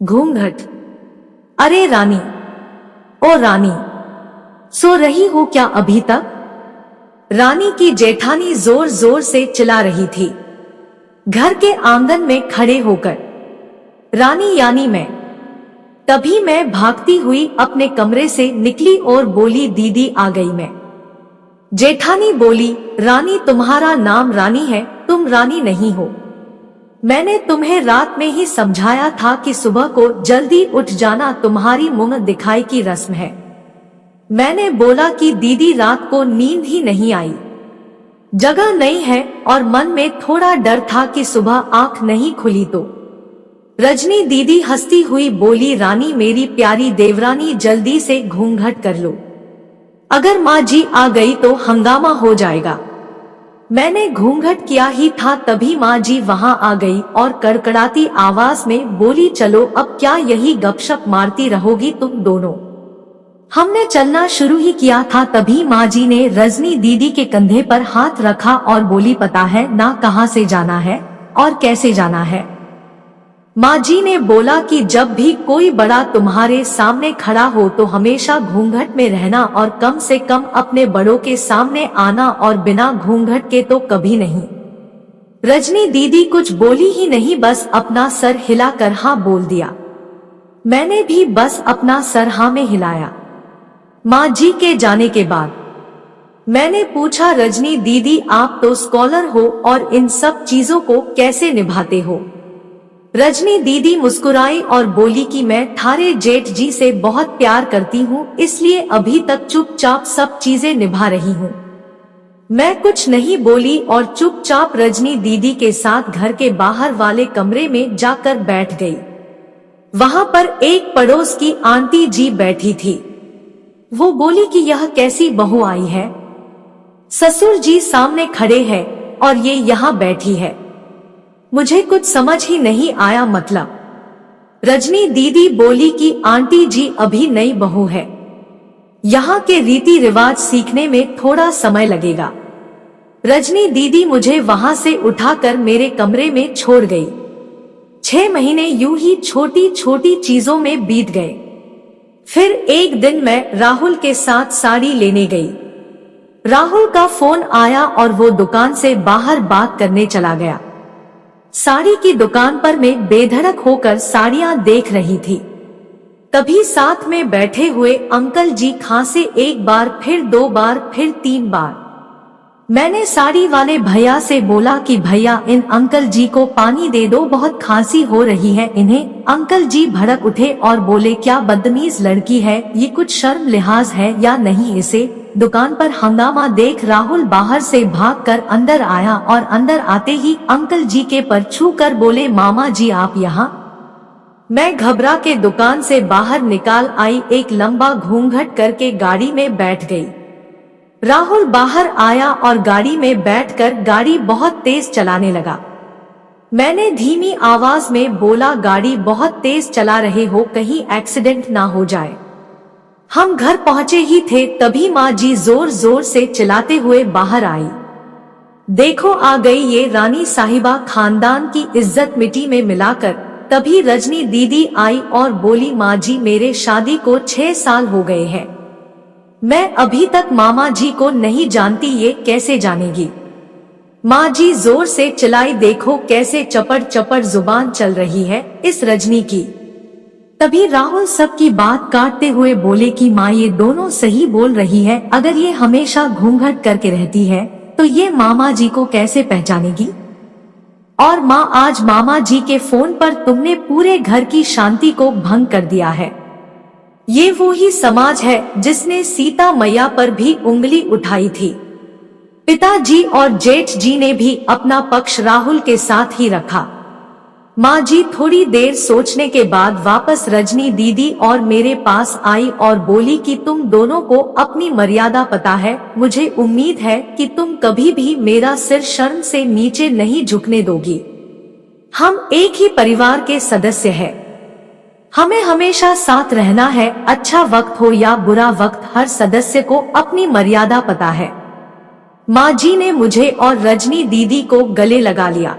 घूंघट। अरे रानी, ओ रानी, सो रही हो क्या अभी तक? रानी की जेठानी जोर जोर से चिल्ला रही थी घर के आंगन में खड़े होकर। रानी यानी मैं। तभी मैं भागती हुई अपने कमरे से निकली और बोली, दीदी आ गई मैं। जेठानी बोली, रानी तुम्हारा नाम रानी है, तुम रानी नहीं हो। मैंने तुम्हें रात में ही समझाया था कि सुबह को जल्दी उठ जाना तुम्हारी मुंह दिखाई की रस्म है। मैंने बोला कि दीदी रात को नींद ही नहीं आई, जगह नहीं है, और मन में थोड़ा डर था कि सुबह आंख नहीं खुली तो। रजनी दीदी हंसती हुई बोली, रानी मेरी प्यारी देवरानी जल्दी से घूंघट कर लो, अगर माँ जी आ गई तो हंगामा हो जाएगा। मैंने घूंघट किया ही था तभी माँ जी वहाँ आ गई और कड़कड़ाती आवाज में बोली, चलो अब क्या यही गपशप मारती रहोगी तुम दोनों। हमने चलना शुरू ही किया था तभी माँ जी ने रजनी दीदी के कंधे पर हाथ रखा और बोली, पता है ना कहाँ से जाना है और कैसे जाना है। माँ जी ने बोला कि जब भी कोई बड़ा तुम्हारे सामने खड़ा हो तो हमेशा घूंघट में रहना और कम से कम अपने बड़ों के सामने आना, और बिना घूंघट के तो कभी नहीं। रजनी दीदी कुछ बोली ही नहीं, बस अपना सर हिलाकर हाँ बोल दिया। मैंने भी बस अपना सर हाँ में हिलाया। माँ जी के जाने के बाद मैंने पूछा, रजनी दीदी आप तो स्कॉलर हो और इन सब चीजों को कैसे निभाते हो। रजनी दीदी मुस्कुराई और बोली कि मैं थारे जेठ जी से बहुत प्यार करती हूँ, इसलिए अभी तक चुपचाप सब चीजें निभा रही हूँ। मैं कुछ नहीं बोली और चुपचाप रजनी दीदी के साथ घर के बाहर वाले कमरे में जाकर बैठ गई। वहां पर एक पड़ोस की आंटी जी बैठी थी। वो बोली कि यह कैसी बहू आई है, ससुर जी सामने खड़े हैं और ये यहाँ बैठी है, मुझे कुछ समझ ही नहीं आया मतलब। रजनी दीदी बोली कि आंटी जी अभी नई बहू है, यहाँ के रीति रिवाज सीखने में थोड़ा समय लगेगा। रजनी दीदी मुझे वहां से उठाकर मेरे कमरे में छोड़ गई। 6 महीने यूं ही छोटी छोटी चीजों में बीत गए। फिर एक दिन मैं राहुल के साथ साड़ी लेने गई। राहुल का फोन आया और वो दुकान से बाहर बात करने चला गया। साड़ी की दुकान पर मैं बेधड़क होकर साड़ियां देख रही थी। तभी साथ में बैठे हुए अंकल जी खांसे, एक बार फिर 2 बार फिर 3 बार। मैंने साड़ी वाले भैया से बोला कि भैया इन अंकल जी को पानी दे दो, बहुत खांसी हो रही है इन्हें। अंकल जी भड़क उठे और बोले, क्या बदतमीज लड़की है ये, कुछ शर्म लिहाज है या नहीं इसे। दुकान पर हंगामा देख राहुल बाहर से भागकर अंदर आया और अंदर आते ही अंकल जी के पर छू कर बोले, मामा जी आप यहाँ। मैं घबरा के दुकान से बाहर निकाल आई, एक लंबा घूंघट करके गाड़ी में बैठ गई। राहुल बाहर आया और गाड़ी में बैठकर गाड़ी बहुत तेज चलाने लगा। मैंने धीमी आवाज में बोला, गाड़ी बहुत तेज चला रहे हो, कहीं एक्सीडेंट ना हो जाए। हम घर पहुंचे ही थे तभी माँ जी जोर जोर से चिल्लाते हुए बाहर आई, देखो आ गई ये रानी साहिबा, खानदान की इज्जत मिट्टी में मिलाकर। तभी रजनी दीदी आई और बोली, माँ जी मेरे शादी को 6 साल हो गए हैं, मैं अभी तक मामा जी को नहीं जानती, ये कैसे जानेगी। माँ जी जोर से चिल्लाई, देखो कैसे चपड़ चपड़ जुबान चल रही है इस रजनी की। तभी राहुल सबकी बात काटते हुए बोले कि माँ ये दोनों सही बोल रही है, अगर ये हमेशा घूंघट करके रहती है तो ये मामा जी को कैसे पहचानेगी। और माँ आज मामा जी के फोन पर तुमने पूरे घर की शांति को भंग कर दिया है। ये वो ही समाज है जिसने सीता मैया पर भी उंगली उठाई थी। पिताजी और जेठ जी ने भी अपना पक्ष राहुल के साथ ही रखा। माँ जी थोड़ी देर सोचने के बाद वापस रजनी दीदी और मेरे पास आई और बोली कि तुम दोनों को अपनी मर्यादा पता है, मुझे उम्मीद है कि तुम कभी भी मेरा सिर शर्म से नीचे नहीं झुकने दोगी। हम एक ही परिवार के सदस्य हैं, हमें हमेशा साथ रहना है, अच्छा वक्त हो या बुरा वक्त, हर सदस्य को अपनी मर्यादा पता है। माँ जी ने मुझे और रजनी दीदी को गले लगा लिया।